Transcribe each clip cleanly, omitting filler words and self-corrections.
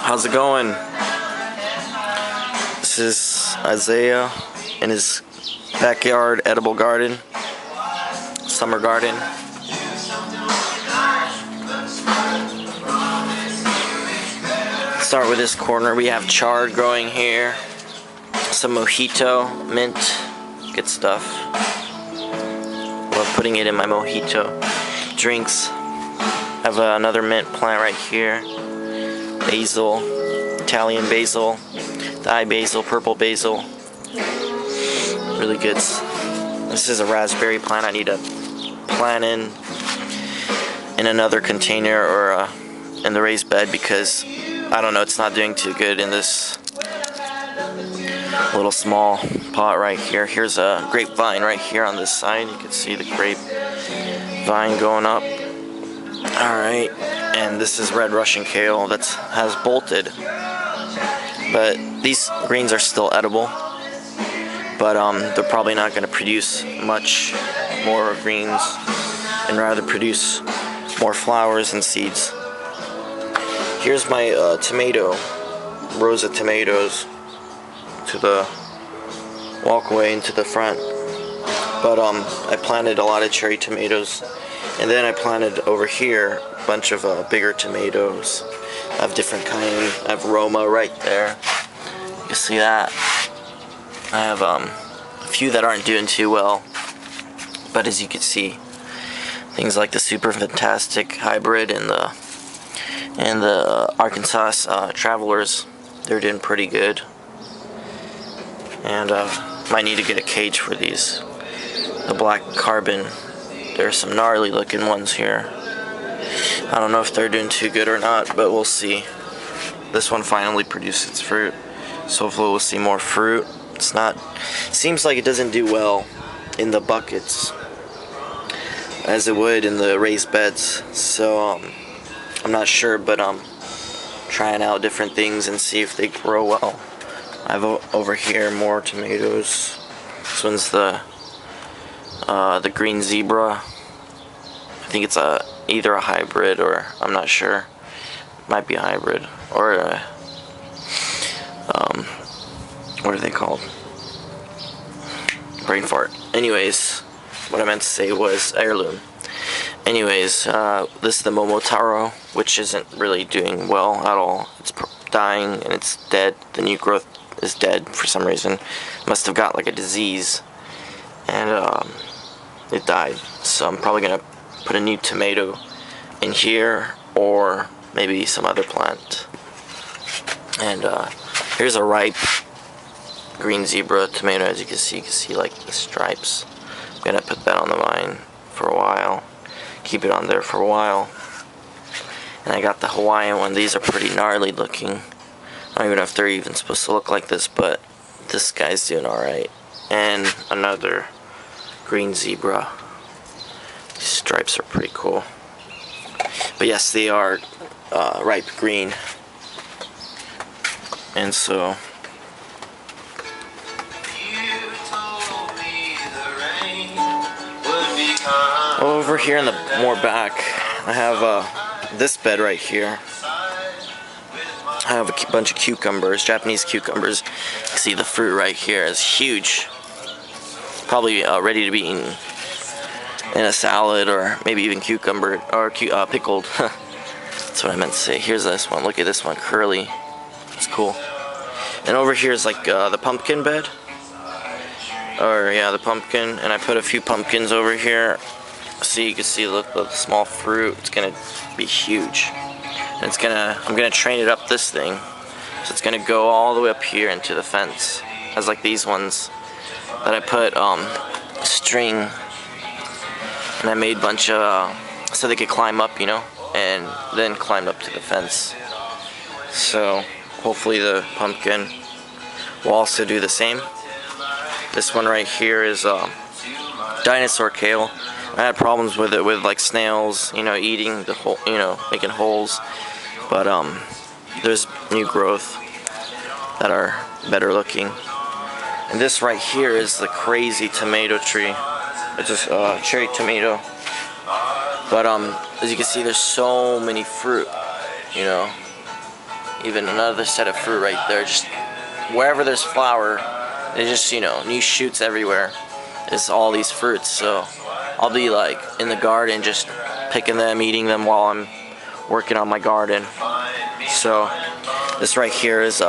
How's it going? This is Isiah in his backyard edible garden, summer garden. Start with this corner. We have chard growing here, some mojito, mint, good stuff. Love putting it in my mojito drinks. Have another mint plant right here. Basil, Italian basil, Thai basil, purple basil. Really good. This is a raspberry plant I need to plant in another container or in the raised bed because I don't know, it's not doing too good in this little small pot right here. Here's a grapevine right here on this side. You can see the grapevine going up. Alright, and this is red Russian kale that has bolted. But these greens are still edible. But they're probably not going to produce much more greens and rather produce more flowers and seeds. Here's my tomato, rows of tomatoes to the walkway into the front. But I planted a lot of cherry tomatoes, and then I planted over here a bunch of bigger tomatoes. I have different kind. I have Roma right there. You can see that. I have a few that aren't doing too well, but as you can see, things like the Super Fantastic Hybrid and the Arkansas Travelers, they're doing pretty good. And might need to get a cage for these. The black carbon, there's some gnarly looking ones here. I don't know if they're doing too good or not, but we'll see. This one finally produced its fruit, so hopefully we'll see more fruit. It's not, seems like it doesn't do well in the buckets as it would in the raised beds, so I'm not sure, but I'm trying out different things and see if they grow well. I have over here more tomatoes. This one's the green zebra. I think it's either a hybrid or I'm not sure. Might be a hybrid or a what are they called? Brain fart. Anyways, what I meant to say was heirloom. Anyways, this is the Momotaro, which isn't really doing well at all. It's dying and it's dead. The new growth is dead for some reason. Must have got like a disease, and it died. So I'm probably gonna put a new tomato in here, or maybe some other plant. And here's a ripe green zebra tomato. As you can see like the stripes. I'm gonna put that on the vine for a while. Keep it on there for a while. And I got the Hawaiian one. These are pretty gnarly looking. I don't even know if they're even supposed to look like this, but this guy's doing alright. And another green zebra. These stripes are pretty cool. But yes, they are ripe green. And so over here in the more back, I have this bed right here. I have a bunch of cucumbers, Japanese cucumbers. You can see the fruit right here is huge. Probably ready to be eaten in a salad or maybe even cucumber or pickled. That's what I meant to say. Here's this one. Look at this one, curly. It's cool. And over here is like the pumpkin bed. Or yeah, the pumpkin. And I put a few pumpkins over here. So you can see the small fruit. It's gonna be huge. And I'm gonna train it up this thing. So it's gonna go all the way up here into the fence. As like these ones that I put string, and I made a bunch of so they could climb up, you know, and then climb up to the fence. So hopefully the pumpkin will also do the same. This one right here is dinosaur kale. I had problems with it with like snails, you know, eating the hole, you know, making holes. But there's new growth that are better looking. And this right here is the crazy tomato tree. It's a cherry tomato. But as you can see, there's so many fruit, you know. even another set of fruit right there. Just wherever there's flower, it just, you know, new shoots everywhere. It's all these fruits, so I'll be like in the garden just picking them, eating them while I'm working on my garden. So this right here is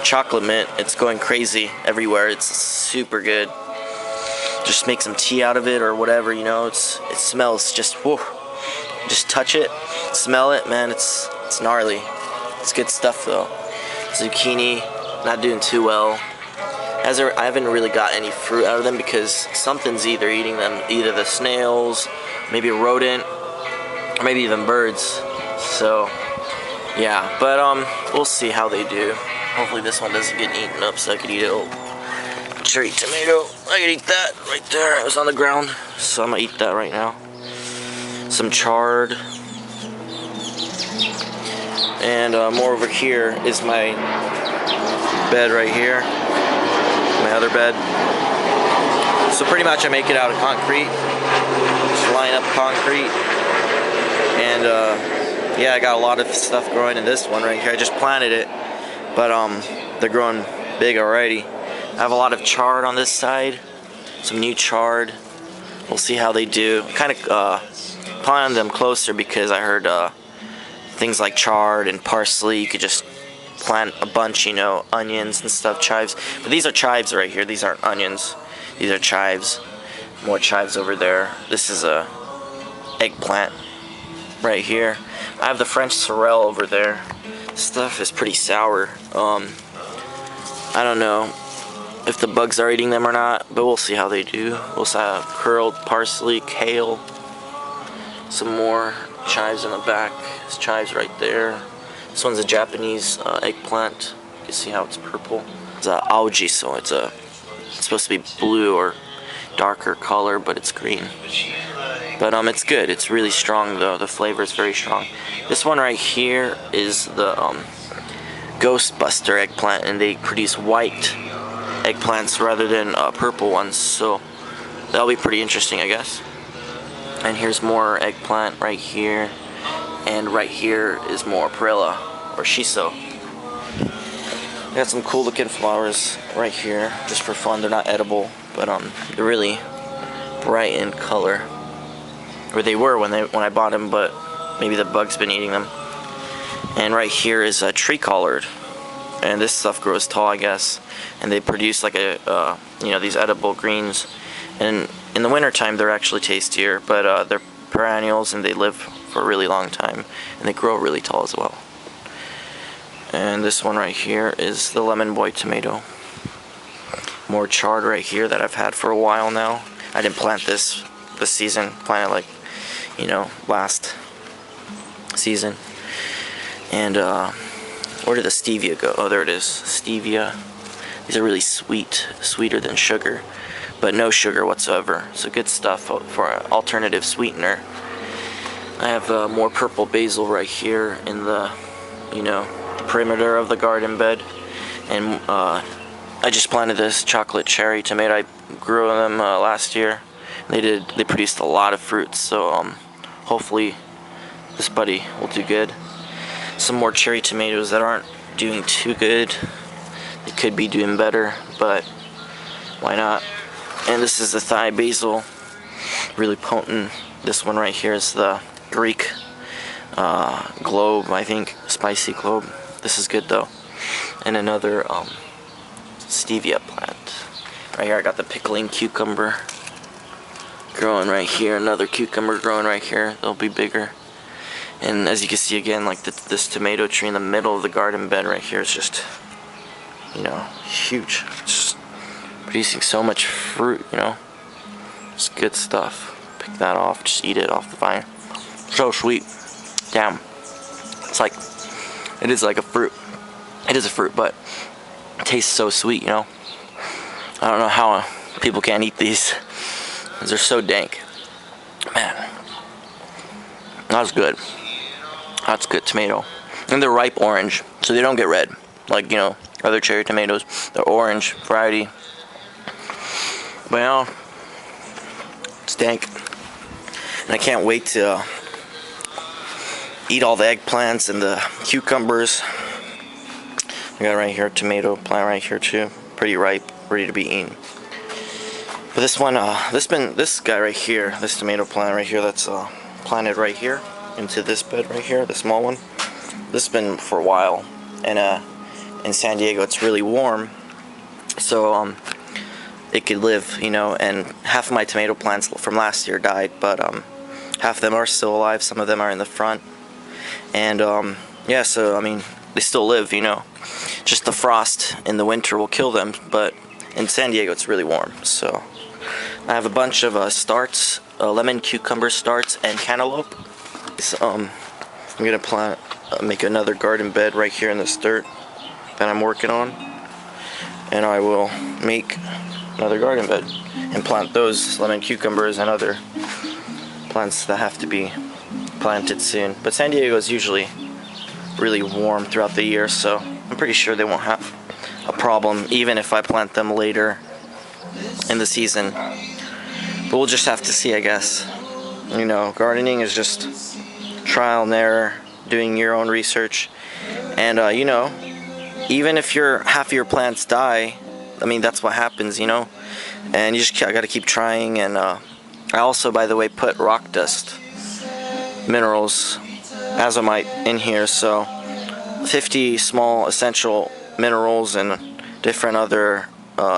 chocolate mint. It's going crazy everywhere. It's super good. Just make some tea out of it or whatever, you know. It smells just, whew. Just touch it, smell it, man. It's gnarly. It's good stuff though. Zucchini, not doing too well. I haven't really got any fruit out of them because something's either eating them, either the snails, maybe a rodent, or maybe even birds. So yeah, but we'll see how they do. Hopefully this one doesn't get eaten up so I could eat it. Oh, cherry tomato, I could eat that right there. It was on the ground, so I'm gonna eat that right now. Some chard. And more over here is my bed right here. My other bed. So pretty much I make it out of concrete. Just line up concrete. And yeah, I got a lot of stuff growing in this one right here. I just planted it, but they're growing big already. I have a lot of chard on this side. Some new chard. We'll see how they do. Kind of plant them closer because I heard things like chard and parsley, you could just plant a bunch, you know, onions and stuff, chives. But these are chives right here. These aren't onions. These are chives. More chives over there. This is a eggplant right here. I have the French sorrel over there. Stuff is pretty sour. I don't know if the bugs are eating them or not, but we'll see how they do. We'll also have curled parsley, kale, some more chives in the back. There's chives right there. This one's a Japanese eggplant. You can see how it's purple. It's algae, so it's supposed to be blue or darker color, but it's green. But it's good. It's really strong though. The flavor is very strong. This one right here is the Ghostbuster eggplant, and they produce white eggplants rather than purple ones, so that'll be pretty interesting, I guess. And here's more eggplant right here, and right here is more perilla or shiso. Got some cool looking flowers right here just for fun. They're not edible, but they're really bright in color, or they were when I bought them, but maybe the bug's been eating them. And right here is a tree collard, and this stuff grows tall, I guess, and they produce like a you know, these edible greens. And in the wintertime they're actually tastier, but they're perennials and they live for a really long time, and they grow really tall as well. And this one right here is the Lemon Boy tomato. More chard right here that I've had for a while now. I didn't plant this season, planted like, you know, last season. And where did the stevia go? Oh, there it is, stevia. These are really sweet, sweeter than sugar, but no sugar whatsoever. So good stuff for an alternative sweetener. I have more purple basil right here in the, you know, the perimeter of the garden bed. And I just planted this chocolate cherry tomato. I grew them last year. They produced a lot of fruits, so hopefully this buddy will do good. Some more cherry tomatoes that aren't doing too good. They could be doing better, but why not? And this is the Thai basil, really potent. This one right here is the Greek globe, I think, spicy globe. This is good though. And another stevia plant. Right here I got the pickling cucumber growing right here. Another cucumber growing right here. They'll be bigger. And as you can see again, like this tomato tree in the middle of the garden bed right here is just, you know, huge. Just producing so much fruit, you know. It's good stuff. Pick that off, just eat it off the vine. So sweet. Damn. It's like, it is like a fruit. It is a fruit, but it tastes so sweet, you know. I don't know how people can't eat these, because they're so dank. Man, that's good. That's good tomato. And they're ripe orange, so they don't get red like, you know, other cherry tomatoes. They're orange variety. Well, it's dank. And I can't wait to eat all the eggplants and the cucumbers. I got right here a tomato plant right here too, pretty ripe, ready to be eaten. But this one, this guy right here, this tomato plant right here, that's planted right here into this bed right here, the small one. This has been for a while, and in San Diego it's really warm, so it could live, you know. And half of my tomato plants from last year died, but half of them are still alive. Some of them are in the front, and yeah, so I mean, they still live, you know. Just the frost in the winter will kill them, but in San Diego it's really warm. So I have a bunch of starts, lemon cucumber starts, and cantaloupe. So, I'm gonna make another garden bed right here in this dirt that I'm working on, and I will make another garden bed and plant those lemon cucumbers and other plants that have to be planted soon. But San Diego is usually really warm throughout the year, so I'm pretty sure they won't have a problem even if I plant them later in the season. But we'll just have to see, I guess. You know, gardening is just trial and error, doing your own research, and you know, even if half of your plants die, I mean, that's what happens, you know, and you just gotta keep trying. And I also, by the way, put rock dust minerals, azomite, in here, so 50 small essential minerals and different other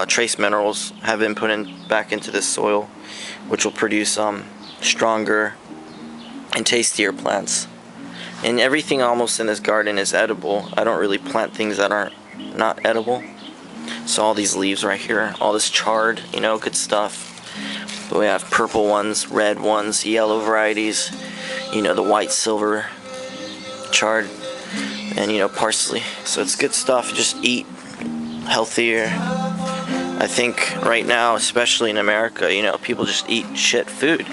trace minerals have been put back into this soil, which will produce stronger and tastier plants. And everything almost in this garden is edible. I don't really plant things that aren't not edible. So all these leaves right here, all this chard, you know, good stuff. But we have purple ones, red ones, yellow varieties, you know, the white silver chard, and you know, parsley. So it's good stuff. Just eat healthier. I think right now, especially in America, you know, people just eat shit food.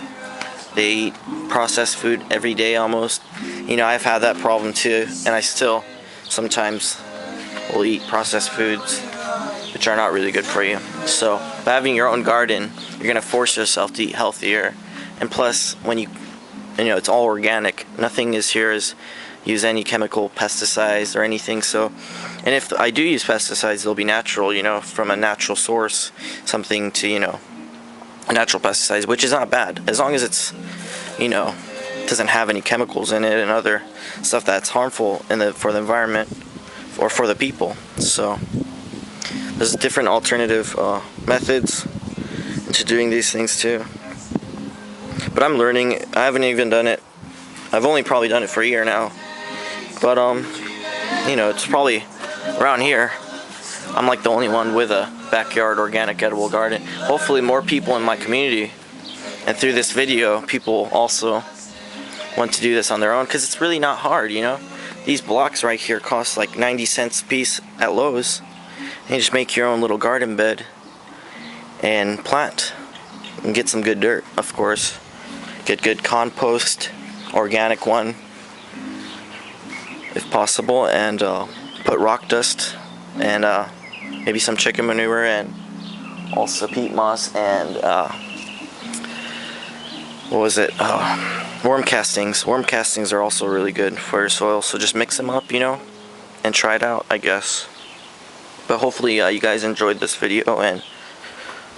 They eat processed food every day almost. You know, I've had that problem too, and I still sometimes will eat processed foods, which are not really good for you. So by having your own garden, you're gonna force yourself to eat healthier. And plus, when you know, it's all organic. Nothing is here is use any chemical pesticides or anything. So, and if I do use pesticides, they'll be natural, you know, from a natural source, something to, you know, natural pesticides, which is not bad as long as it's, you know, doesn't have any chemicals in it and other stuff that's harmful for the environment or for the people. So there's different alternative methods to doing these things too. But I'm learning. I haven't even done it. I've only probably done it for a year now. But you know, it's probably around here, I'm like the only one with a backyard organic edible garden. Hopefully more people in my community, and through this video, people also want to do this on their own, because it's really not hard, you know. These blocks right here cost like 90 cents a piece at Lowe's, and you just make your own little garden bed and plant and get some good dirt, of course. Get good compost, organic one if possible, and put rock dust and maybe some chicken manure and also peat moss and what was it? Worm castings. Worm castings are also really good for your soil, so just mix them up, you know, and try it out, I guess. But hopefully you guys enjoyed this video and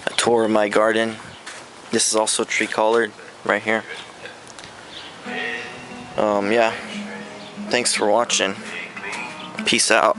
a tour of my garden. This is also tree collared right here. Yeah, thanks for watching. Peace out.